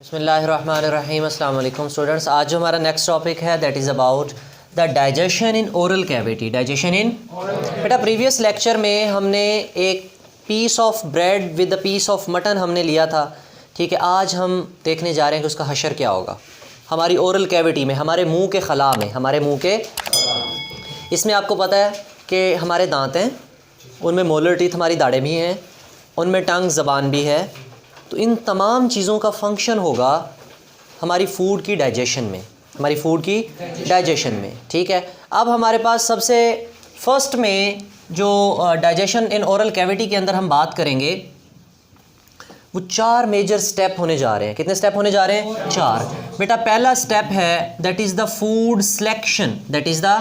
बिस्मिल्लाहिर्रहमानिर्रहीम। अस्सलाम वालेकुम स्टूडेंट्स। आज जो हमारा नेक्स्ट टॉपिक है that is about the digestion in oral cavity. Digestion in बेटा प्रीवियस लेक्चर में हमने एक piece of bread with a piece of mutton हमने लिया था, ठीक है। आज हम देखने जा रहे हैं कि उसका हशर क्या होगा हमारी ओरल कैविटी में, हमारे मुंह के खला में, हमारे मुंह के इसमें। आपको पता है कि हमारे दांत हैं, उनमें मोलर टीथ हमारी दाढ़ें भी हैं, उनमें टंग ज़बान भी है। तो इन तमाम चीज़ों का फंक्शन होगा हमारी फ़ूड की डाइजेशन में, हमारी फ़ूड की डाइजेशन में, ठीक है। अब हमारे पास सबसे फर्स्ट में जो डाइजेशन इन ओरल कैविटी के अंदर हम बात करेंगे वो 4 मेजर स्टेप होने जा रहे हैं। कितने स्टेप होने जा रहे हैं? 4। बेटा पहला स्टेप है that is the food selection. That is the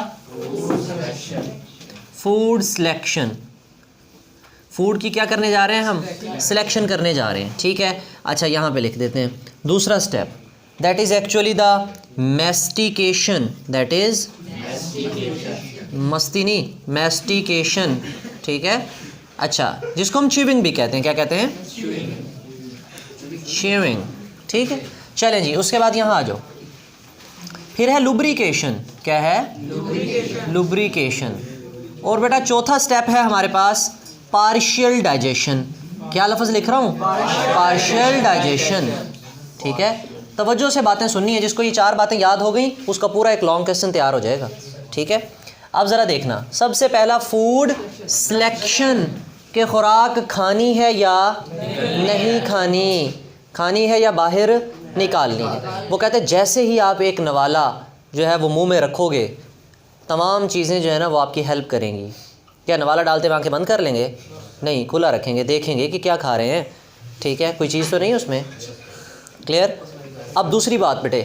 food selection. Food की क्या करने जा रहे हैं हम? सिलेक्शन करने जा रहे हैं, ठीक है। अच्छा यहाँ पे लिख देते हैं दूसरा step that is actually the mastication. That is मस्ती नहीं, मैस्टिकेशन, ठीक है। अच्छा जिसको हम च्यूइंग भी कहते हैं, क्या कहते हैं? च्यूइंग, ठीक है। चलें जी, उसके बाद यहाँ आ जाओ। फिर है लुब्रिकेशन। क्या है? लुब्रिकेशन। और बेटा चौथा स्टेप है हमारे पास पार्शियल डाइजेशन। क्या लफ्ज़ लिख रहा हूँ? पार्शियल डाइजेशन, ठीक है। तवज्जो से बातें सुननी है। जिसको ये 4 बातें याद हो गई उसका पूरा एक लॉन्ग क्वेश्चन तैयार हो जाएगा, ठीक है। अब ज़रा देखना, सबसे पहला फूड सिलेक्शन के खुराक खानी है या नहीं खानी, खानी है या बाहर निकालनी है। वो कहते हैं जैसे ही आप एक नवाला जो है वो मुंह में रखोगे, तमाम चीज़ें जो है ना वो आपकी हेल्प करेंगी। क्या नवाला डालते हुए आंखें बंद कर लेंगे? नहीं, खुला रखेंगे, देखेंगे कि क्या खा रहे हैं, ठीक है। कोई चीज़ तो नहीं है उसमें, क्लियर। अब दूसरी बात बेटे,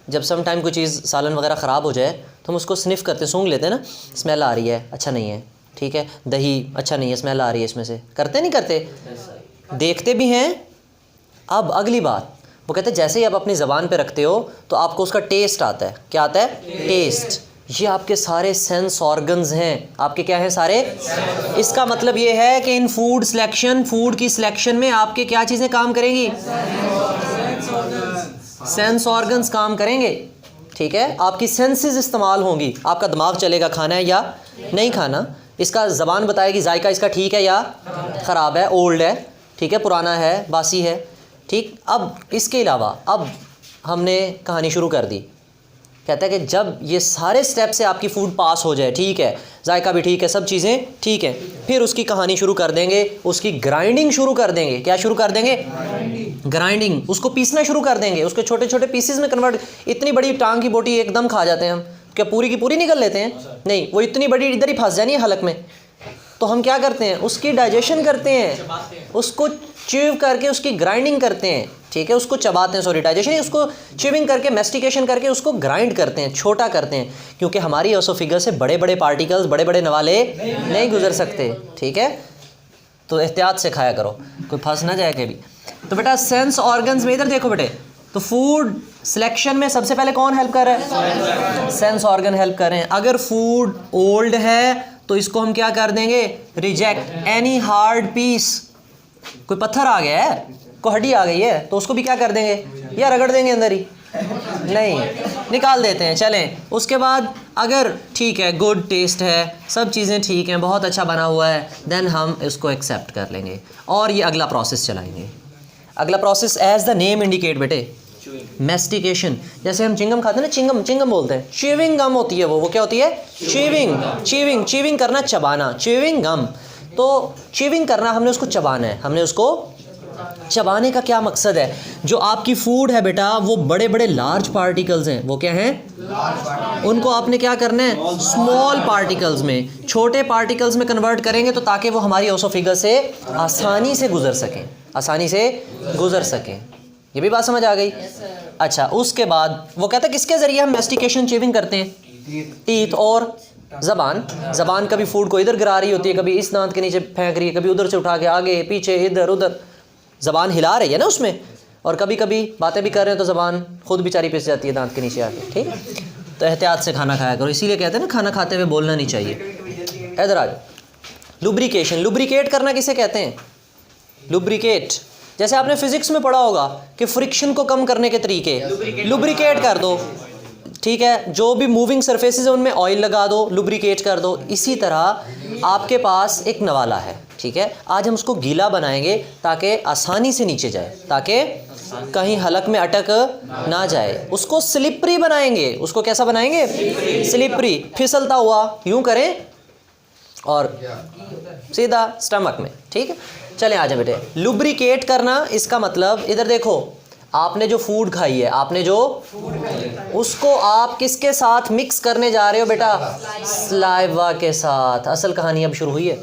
जब सम टाइम कोई चीज़ सालन वगैरह ख़राब हो जाए तो हम उसको स्निफ़ करते, सूंघ लेते हैं ना, स्मेल आ रही है, अच्छा नहीं है, ठीक है। दही अच्छा नहीं है, स्मेल आ रही है इसमें से, करते नहीं करते? देखते भी हैं। अब अगली बात, वो कहते हैं जैसे ही आप अपनी ज़बान पे रखते हो तो आपको उसका टेस्ट आता है। क्या आता है? टेस्ट। ये आपके सारे सेंस ऑर्गन्स हैं, आपके क्या हैं? सारे। इसका मतलब ये है कि इन फूड सिलेक्शन, फूड की सिलेक्शन में आपके क्या चीज़ें काम करेंगी? सेंस ऑर्गन्स काम करेंगे, ठीक है। आपकी सेंसेस इस्तेमाल होंगी, आपका दिमाग चलेगा खाना है या नहीं खाना। इसका ज़बान बताएगी जायका इसका ठीक है या ख़राब है, ओल्ड है, ठीक है, पुराना है, बासी है, ठीक। अब इसके अलावा अब हमने कहानी शुरू कर दी। कहता है कि जब ये सारे स्टेप से आपकी फ़ूड पास हो जाए, ठीक है, जायका भी ठीक है, सब चीज़ें ठीक है, फिर उसकी कहानी शुरू कर देंगे, उसकी ग्राइंडिंग शुरू कर देंगे। क्या शुरू कर देंगे? ग्राइंडिंग। उसको पीसना शुरू कर देंगे, उसके छोटे छोटे पीसेस में कन्वर्ट। इतनी बड़ी टांग की बोटी एकदम खा जाते हैं हम, क्या पूरी की पूरी निकल लेते हैं? नहीं, वो इतनी बड़ी इधर ही फंस जानी है हलक में। तो हम क्या करते हैं? उसकी डाइजेशन करते हैं, उसको च्यूव करके उसकी ग्राइंडिंग करते हैं, ठीक है। उसको चबाते हैं, सॉरी डाइजेशन, उसको च्यूविंग करके, मैस्टिकेशन करके उसको ग्राइंड करते हैं, छोटा करते हैं, क्योंकि हमारी ओसोफिगर से बड़े बड़े पार्टिकल्स, बड़े बड़े नवाले नहीं गुजर सकते, ठीक है। तो एहतियात से खाया करो, कोई फंस ना जाए कभी। तो बेटा सेंस ऑर्गन्स में इधर देखो बेटे, तो फूड सिलेक्शन में सबसे पहले कौन हेल्प कर रहा है? सेंस ऑर्गन हेल्प कर रहे हैं। अगर फूड ओल्ड है तो इसको हम क्या कर देंगे? रिजेक्ट। एनी हार्ड पीस, कोई पत्थर आ गया है, कोई हड्डी आ गई है, तो उसको भी क्या कर देंगे? या रगड़ देंगे अंदर ही? नहीं, निकाल देते हैं। चलें, उसके बाद अगर ठीक है, गुड टेस्ट है, सब चीज़ें ठीक हैं, बहुत अच्छा बना हुआ है, देन हम इसको एक्सेप्ट कर लेंगे और ये अगला प्रोसेस चलाएंगे। अगला process as the name indicate बेटे, मैस्टिकेशन। जैसे हम चिंगम खाते हैं ना, चिंगम, चिंगम बोलते हैं, च्यूइंग गम होती है वो क्या होती है? च्यूइंग। च्यूइंग, च्यूइंग करना, चबाना, च्यूइंग गम। तो च्यूइंग करना, हमने उसको चबाना है। हमने उसको चबाने का क्या मकसद है? जो आपकी फूड है बेटा वो बड़े बड़े लार्ज पार्टिकल्स हैं, वो क्या हैं? उनको आपने क्या करना है? स्मॉल पार्टिकल्स में, छोटे पार्टिकल्स में कन्वर्ट करेंगे, तो ताकि वो हमारी ओसोफिगर से आसानी से गुजर सकें, आसानी से गुजर सकें। ये भी बात समझ आ गई? अच्छा, उसके बाद वो कहता है किसके ज़रिए हम मैस्टिकेशन, च्यूइंग करते हैं? टीथ और ज़बान। ज़बान कभी फूड को इधर गिरा रही होती है, कभी इस दांत के नीचे फेंक रही है, कभी उधर से उठा के आगे पीछे इधर उधर ज़बान हिला रही है ना उसमें, और कभी कभी बातें भी कर रहे हैं तो ज़बान खुद बेचारी पिस जाती है दांत के नीचे आके, ठीक है। तो एहतियात से खाना खाया करो, इसीलिए कहते हैं ना खाना खाते हुए बोलना नहीं चाहिए। इधर आ जाओ। लुब्रिकेशन, लुब्रिकेट करना किसे कहते हैं? लुब्रिकेट, जैसे आपने फिजिक्स में पढ़ा होगा कि फ्रिक्शन को कम करने के तरीके, लुब्रिकेट कर दो, ठीक है, जो भी मूविंग सरफेसेस है उनमें ऑयल लगा दो, लुब्रिकेट कर दो। इसी तरह आपके पास एक नवाला है, ठीक है, आज हम उसको गीला बनाएंगे ताकि आसानी से नीचे जाए, ताकि कहीं हलक में अटक ना जाए। उसको स्लिपरी बनाएंगे। उसको कैसा बनाएंगे? स्लिपरी, फिसलता हुआ यूं करें और सीधा स्टमक में, ठीक है। चलें आ जाए बेटे। लुब्रिकेट करना, इसका मतलब इधर देखो, आपने जो फूड खाई है, आपने जो उसको आप किसके साथ मिक्स करने जा रहे हो बेटा? सलाइवा के साथ। असल कहानी अब शुरू हुई है।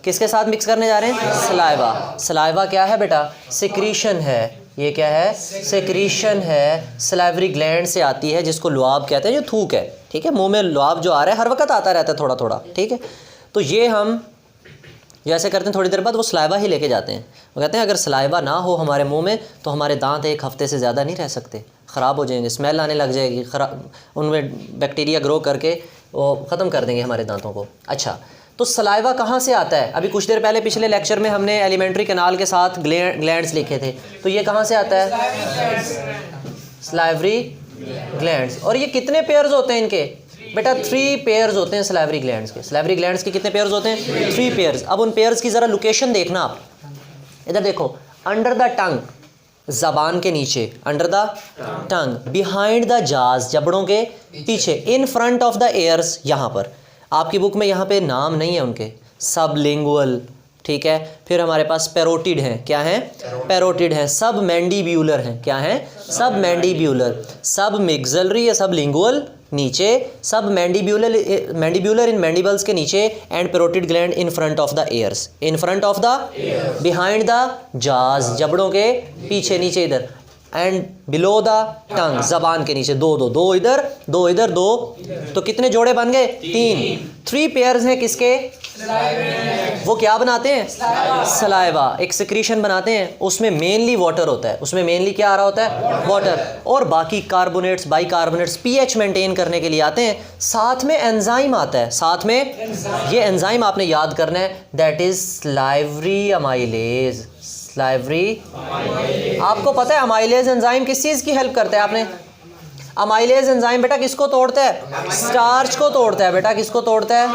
किसके साथ मिक्स करने जा रहे हैं? सलाइवा। सलाइवा क्या है बेटा? सिक्रीशन है। ये क्या है? सिक्रीशन है। सलाइवरी ग्लैंड से आती है, जिसको लुआब कहते हैं, जो थूक है, ठीक है। मुंह में लुआब जो आ रहा है हर वक्त आता रहता है थोड़ा थोड़ा, ठीक है। तो ये हम जैसे करते हैं, थोड़ी देर बाद वो सलाइवा ही लेके जाते हैं। वो कहते हैं अगर सलाइवा ना हो हमारे मुंह में तो हमारे दांत एक हफ्ते से ज़्यादा नहीं रह सकते, ख़राब हो जाएंगे, स्मेल आने लग जाएगी, उनमें बैक्टीरिया ग्रो करके वो ख़त्म कर देंगे हमारे दांतों को। अच्छा, तो सलाइवा कहाँ से आता है? अभी कुछ देर पहले पिछले लेक्चर में हमने एलिमेंट्री कैनाल के साथ ग्लैंड्स लिखे थे, तो ये कहाँ से आता है? Salivary glands. और ये कितने पेयर्स होते हैं इनके? बेटा 3 पेयर्स होते हैं सलाइवरी ग्लैंड्स के। सलाइवरी ग्लैंड्स के कितने पेयर्स होते हैं? 3 पेयर्स। अब उन पेयर्स की ज़रा लोकेशन देखना आप। इधर देखो, अंडर द टंग, ज़बान के नीचे, under the tongue, behind the jaws, जबड़ों के पीछे, in front of the ears, यहाँ पर। आपकी बुक में यहाँ पे नाम नहीं है उनके, सबलिंगुअल, ठीक है। फिर हमारे पास पैरोटिड हैं। क्या हैं? पैरोटिड हैं। सब मैंडीब्यूलर हैं। क्या हैं? सब मैंडीब्यूलर। सब मिक्सलरी या सब लिंगुअल नीचे, सब मैंडीब्यूलर इन मैंडिबल्स के नीचे, and parotid gland in front of the ears, in front of the, behind the jaws, जबड़ों के पीछे नीचे इधर, एंड बिलो द टंग, जबान के नीचे। दो इधर, दो इधर, दो, तो कितने जोड़े बन गए? 3 पेयर्स हैं किसके? वो क्या बनाते हैं? सलाइवा। एक सिक्रीशन बनाते हैं, उसमें मेनली वाटर होता है। उसमें मेनली क्या आ रहा होता है? वाटर। और बाकी कार्बोनेट्स, बाइकार्बोनेट्स पीएच मेंटेन करने के लिए आते हैं। साथ में एंजाइम आता है, साथ में ये एंजाइम आपने याद करना है, that is salivary amylase. Salivary, आपको पता है अमाइलेज एंजाइम किस चीज़ की हेल्प करता है? आपने अमाइलेज एंजाइम बेटा किसको तोड़ता है? स्टार्च को तोड़ता है बेटा। किसको तोड़ता है?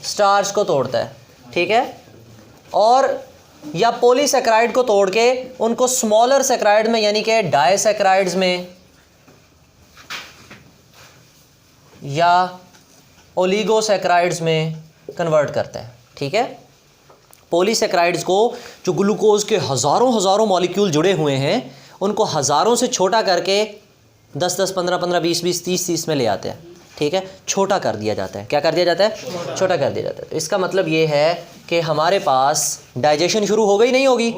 स्टार्च को तोड़ता है, ठीक है। और या पॉलीसैकेराइड को तोड़ के उनको स्मॉलर सैकेराइड में, यानी कि डाइसैकेराइड्स में या ओलिगोसैकेराइड्स में कन्वर्ट करता है, ठीक है। पॉलीसैकेराइड्स को, जो ग्लूकोज के हज़ारों मॉलिक्यूल जुड़े हुए हैं, उनको हज़ारों से छोटा करके 10-10, 15-15, 20-20, 30-30 में ले आते हैं, ठीक है। छोटा कर दिया जाता है। क्या कर दिया जाता है? छोटा कर दिया जाता है। तो इसका मतलब ये है कि हमारे पास डाइजेशन शुरू हो गई, नहीं होगी?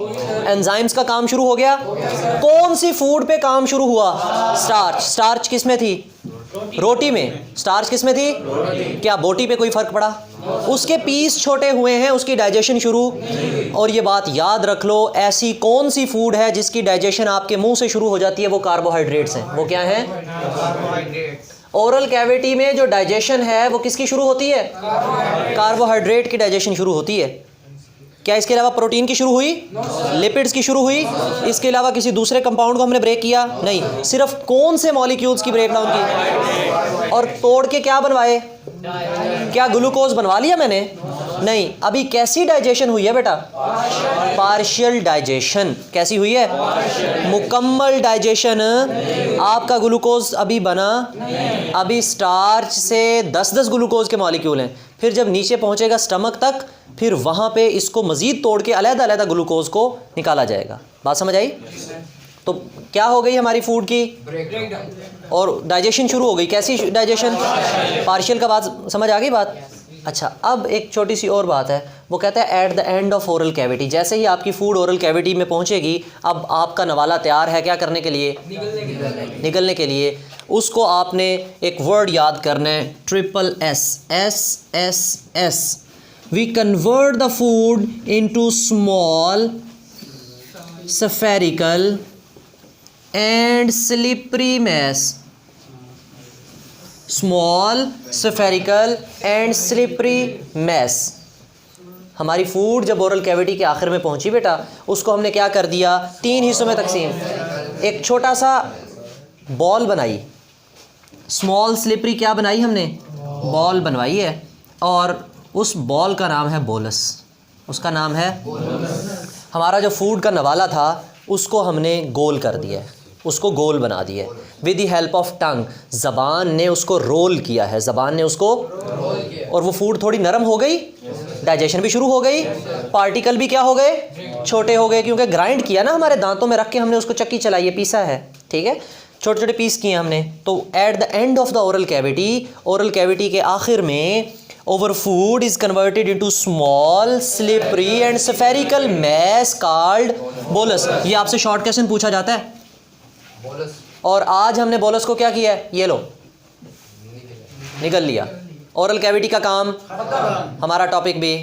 एंजाइम्स का काम शुरू हो गया। कौन सी फूड पे काम शुरू हुआ? स्टार्च। स्टार्च किस में थी? रोटी में। स्टार्च किस में थी? क्या बोटी पे कोई फ़र्क पड़ा? उसके पीस छोटे हुए हैं, उसकी डाइजेशन शुरू। और ये बात याद रख लो, ऐसी कौन सी फूड है जिसकी डाइजेशन आपके मुंह से शुरू हो जाती है? वो कार्बोहाइड्रेट्स हैं। वो क्या हैं? ओरल कैविटी में जो डाइजेशन है वो किसकी शुरू होती है? कार्बोहाइड्रेट की डाइजेशन शुरू होती है। क्या इसके अलावा प्रोटीन की शुरू हुई? लिपिड्स की शुरू हुई? इसके अलावा किसी दूसरे कंपाउंड को हमने ब्रेक किया? नहीं। सिर्फ कौन से मॉलिक्यूल्स की ब्रेकडाउन की? और तोड़ के क्या बनवाए? क्या ग्लूकोज बनवा लिया मैंने? नहीं। अभी कैसी डाइजेशन हुई है बेटा? Partial digestion. कैसी हुई है? मुकम्मल डाइजेशन। आपका ग्लूकोज अभी बना, अभी स्टार्च से 10-10 ग्लूकोज के मॉलिक्यूल हैं। फिर जब नीचे पहुंचेगा स्टमक तक, फिर वहाँ पे इसको मज़ीद तोड़ के अलग-अलग ग्लूकोज को निकाला जाएगा। बात समझ आई? तो क्या हो गई हमारी फूड की? और डाइजेशन शुरू हो गई। कैसी डाइजेशन? पार्शियल का बात समझ आ गई बात? अच्छा, अब एक छोटी सी और बात है। वो कहता है eight the end of oral cavity, जैसे ही आपकी फूड ओरल कैविटी में पहुंचेगी, अब आपका नवाला तैयार है क्या करने के लिए? निगलने के लिए। उसको आपने एक वर्ड याद करना है, triple S, SSS। We convert the food into small spherical and slippery mass. Small spherical and slippery mass. हमारी फूड जब ओरल कैविटी के आखिर में पहुंची बेटा, उसको हमने क्या कर दिया, 3 हिस्सों में तकसीम। एक छोटा सा बॉल बनाई, स्मॉल स्लिपरी क्या बनाई हमने, बॉल बनवाई है, और उस बॉल का नाम है बोलस। उसका नाम है हमारा जो फूड का नवाला था उसको हमने गोल कर दिया है, उसको गोल बना दिया है with the help of tongue. ज़बान ने उसको रोल किया है, ज़बान ने उसको और वो फूड थोड़ी नरम हो गई, डाइजेशन भी शुरू हो गई, पार्टिकल भी क्या हो गए, छोटे हो गए, क्योंकि ग्राइंड किया ना हमारे दांतों में रख के हमने उसको, चक्की चलाई है, पीसा है, ठीक है, छोटे छोटे पीस किए हमने। तो at the end of the oral cavity के आखिर में our food is converted into small slippery and spherical mass called bolus. ये आपसे शॉर्ट क्वेश्चन पूछा जाता है बोलस, और आज हमने बोलस को क्या किया है, ये लो निकल लिया। ओरल कैविटी का काम, हमारा टॉपिक भी।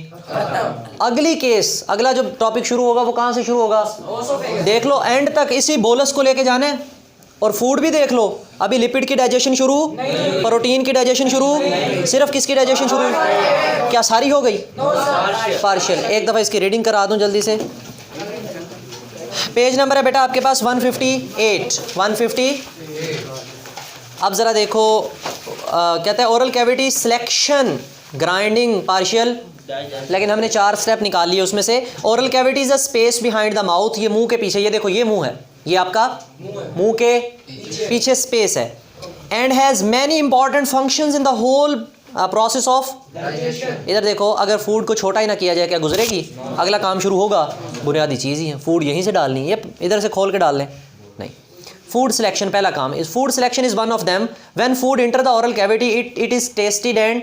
अगली केस, अगला जो टॉपिक शुरू होगा वो कहाँ से शुरू होगा, देख लो एंड तक इसी बोलस को लेके जाना है। और फूड भी देख लो, अभी लिपिड की डाइजेशन शुरू, प्रोटीन की डाइजेशन शुरू, सिर्फ किसकी डाइजेशन शुरू, क्या सारी हो गई, पार्शियल। एक दफ़ा इसकी रीडिंग करा दूं जल्दी से। पेज नंबर है बेटा आपके पास 158, 158। अब ज़रा देखो, कहते हैं oral cavity selection, grinding, partial, लेकिन हमने 4 स्टेप निकाल लिए उसमें से। Oral cavity is a space behind the mouth, ये मुंह के पीछे, ये देखो ये मुंह है, ये आपका मुंह के पीछे स्पेस है। And has many important functions in the whole process of digestion. इधर देखो, अगर फूड को छोटा ही ना किया जाए क्या गुजरेगी, अगला काम शुरू होगा, बुनियादी चीज़ ही है, फूड यहीं से डालनी है, इधर से खोल के डाल लें, नहीं। फूड सिलेक्शन पहला काम is, food selection is one of them. When food enter the oral cavity it is tested and,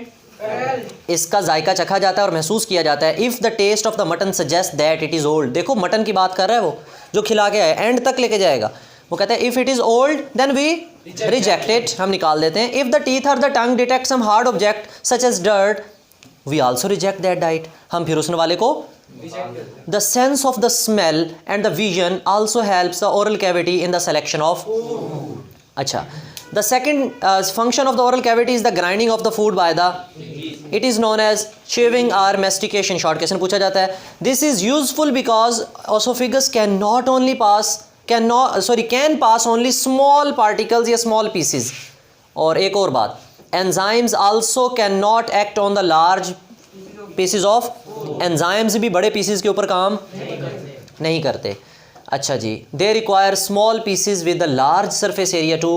इसका जायका चखा जाता है और महसूस किया जाता है। If the taste of the mutton suggest that it is old, देखो मटन की बात कर रहा है वो जो खिला के आया, एंड तक लेके जाएगा। वो कहता है if it is old then we reject it, हम निकाल देते हैं। इफ़ द टीथ और the tongue detect some hard object such as dirt we also reject that diet, हम फिर उसने वाले को। The sense of the smell and the vision also helps the oral cavity in the selection of. अच्छा, the second function of the oral cavity is the grinding of the food by the, it is known as chewing or mastication। short question पूछा जाता है। this is useful because esophagus can pass only small particles या small pieces। और एक और बात, enzymes also cannot act on the large pieces of, enzymes भी बड़े pieces के ऊपर काम नहीं करते। अच्छा जी, they require small pieces with the large surface area to,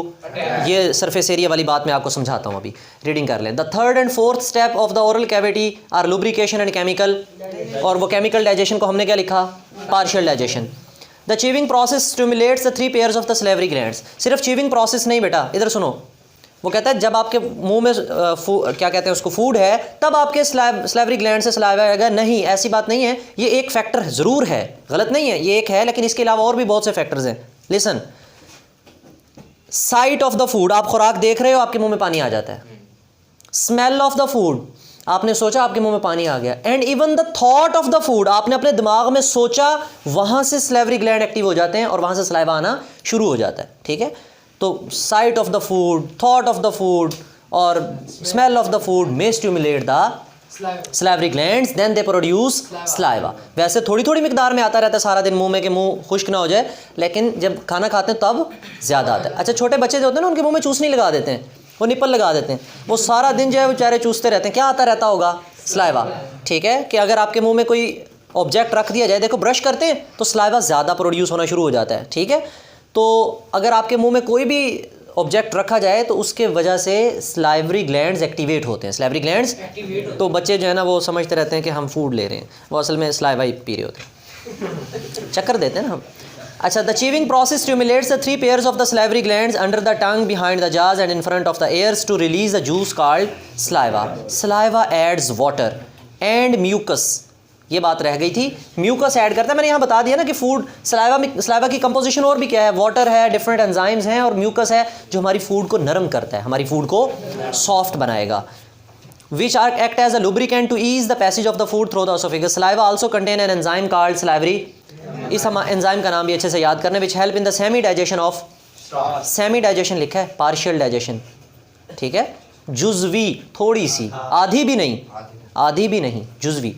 ये सरफेस एरिया वाली बात मैं आपको समझाता हूँ, अभी रीडिंग कर लें। The third and fourth step of the oral cavity are lubrication and chemical, और वो केमिकल डाइजेशन को हमने क्या लिखा, partial digestion. The chewing process stimulates the 3 pairs of the salivary glands. सिर्फ चीविंग प्रोसेस नहीं बेटा, इधर सुनो, वो कहता है जब आपके मुंह में क्या कहते हैं उसको, फूड है, तब आपके स्लेवरी ग्लैंड से सलाइवा आएगा, नहीं ऐसी बात नहीं है। ये एक फैक्टर ज़रूर है, गलत नहीं है, ये एक है, लेकिन इसके अलावा और भी बहुत से फैक्टर्स हैं। Listen, site of the food, आप खुराक देख रहे हो, आपके मुंह में पानी आ जाता है। स्मेल ऑफ द फूड, आपने सोचा, आपके मुंह में पानी आ गया। And even the thought of the food, आपने अपने दिमाग में सोचा, वहाँ से स्लेवरी ग्लैंड एक्टिव हो जाते हैं और वहाँ से सलाइवा आना शुरू हो जाता है, ठीक है। तो sight of the food, thought of the food और smell of the food may stimulate the salivary glands, then they produce saliva. वैसे थोड़ी थोड़ी मिकदार में आता रहता है सारा दिन मुंह में, कि मुंह खुश्क ना हो जाए, लेकिन जब खाना खाते हैं तब ज़्यादा आता है। अच्छा, छोटे बच्चे जो होते हैं ना, उनके मुंह में चूसनी लगा देते हैं, वो निप्पल लगा देते हैं, वो सारा दिन जो है बेचारे चूसते रहते हैं, क्या आता रहता होगा, सलाइवा। ठीक है, कि अगर आपके मुँह में कोई ऑब्जेक्ट रख दिया जाए, देखो ब्रश करते हैं तो सलाइवा ज़्यादा प्रोड्यूस होना शुरू हो जाता है, ठीक है। तो अगर आपके मुंह में कोई भी ऑब्जेक्ट रखा जाए तो उसके वजह से स्लाइवरी ग्लैंड्स एक्टिवेट होते हैं, स्लाइवरी ग्लैंड्स। तो बच्चे जो है ना वो समझते रहते हैं कि हम फूड ले रहे हैं, वो असल में स्लाइवा ही पी रहे होते हैं, चक्कर देते हैं ना हम। अच्छा, the chewing process stimulates the 3 pairs of the salivary glands under the tongue, behind the jaws and in front of the ears to release the juice called saliva. Saliva adds water and mucus, ये बात रह गई थी, mucus add करता है। मैंने यहाँ बता दिया ना कि फूड सलाइवा की कंपोजिशन और भी क्या है, वाटर है, डिफरेंट एंजाइम्स हैं और म्यूकस है जो हमारी फूड को नरम करता है, हमारी फूड को सॉफ्ट बनाएगा। Which are act as a lubricant to ease the passage of the food through the oesophagus. Saliva also contain an enzyme called salivary, इस एंजाइम का नाम भी अच्छे से याद करना, which help in the semi digestion of, semi digestion लिखा है, पार्शियल डाइजेशन, ठीक है, जुज़वी, थोड़ी सी, आधी भी नहीं, जुज़वी।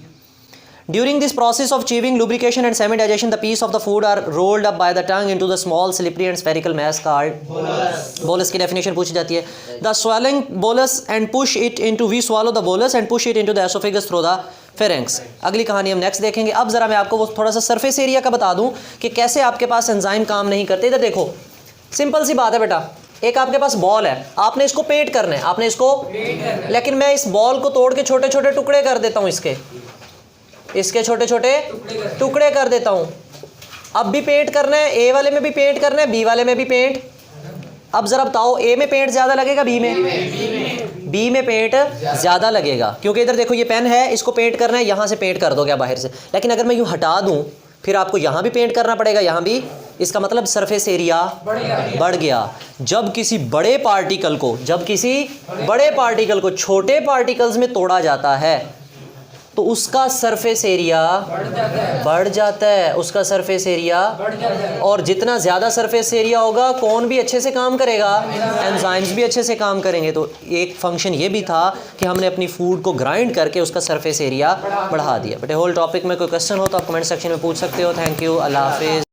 During this process of chewing lubrication and semi digestion the piece of the food are rolled up by the tongue into the small slippery and spherical mass called bolus की definition पूछी जाती है the swelling bolus and push it into we swallow the bolus and push it into the oesophagus through the pharynx. अगली कहानी हम next देखेंगे। अब जरा मैं आपको वो थोड़ा सा सरफेस एरिया का बता दूं कि कैसे आपके पास एंजाइम काम नहीं करते। इधर देखो, सिंपल सी बात है बेटा, एक आपके पास बॉल है, आपने इसको पेंट करना है, आपने इसको लेकिन मैं इस बॉल को तोड़ के छोटे छोटे टुकड़े कर देता हूं, इसके छोटे छोटे टुकड़े कर देता हूं। अब भी पेंट करना है, ए वाले में भी पेंट करना है, बी वाले में भी पेंट। अब जरा बताओ, ए में पेंट ज़्यादा लगेगा बी में? बी में पेंट ज़्यादा लगेगा, क्योंकि इधर देखो ये पेन है, इसको पेंट करना है, यहाँ से पेंट कर दोगे बाहर से। लेकिन अगर मैं यूँ हटा दूँ फिर आपको यहाँ भी पेंट करना पड़ेगा, यहाँ भी। इसका मतलब सरफेस एरिया बढ़ गया। जब किसी बड़े पार्टिकल को छोटे पार्टिकल्स में तोड़ा जाता है तो उसका सरफेस एरिया बढ़ जाता है, उसका सरफेस एरिया। और जितना ज़्यादा सरफेस एरिया होगा, कौन भी अच्छे से काम करेगा, एंजाइम्स भी अच्छे से काम करेंगे। तो एक फंक्शन ये भी था कि हमने अपनी फूड को ग्राइंड करके उसका सरफेस एरिया बढ़ा दिया। बट होल टॉपिक में कोई क्वेश्चन हो तो आप कमेंट सेक्शन में पूछ सकते हो। थैंक यू, अल्लाह हाफिज़।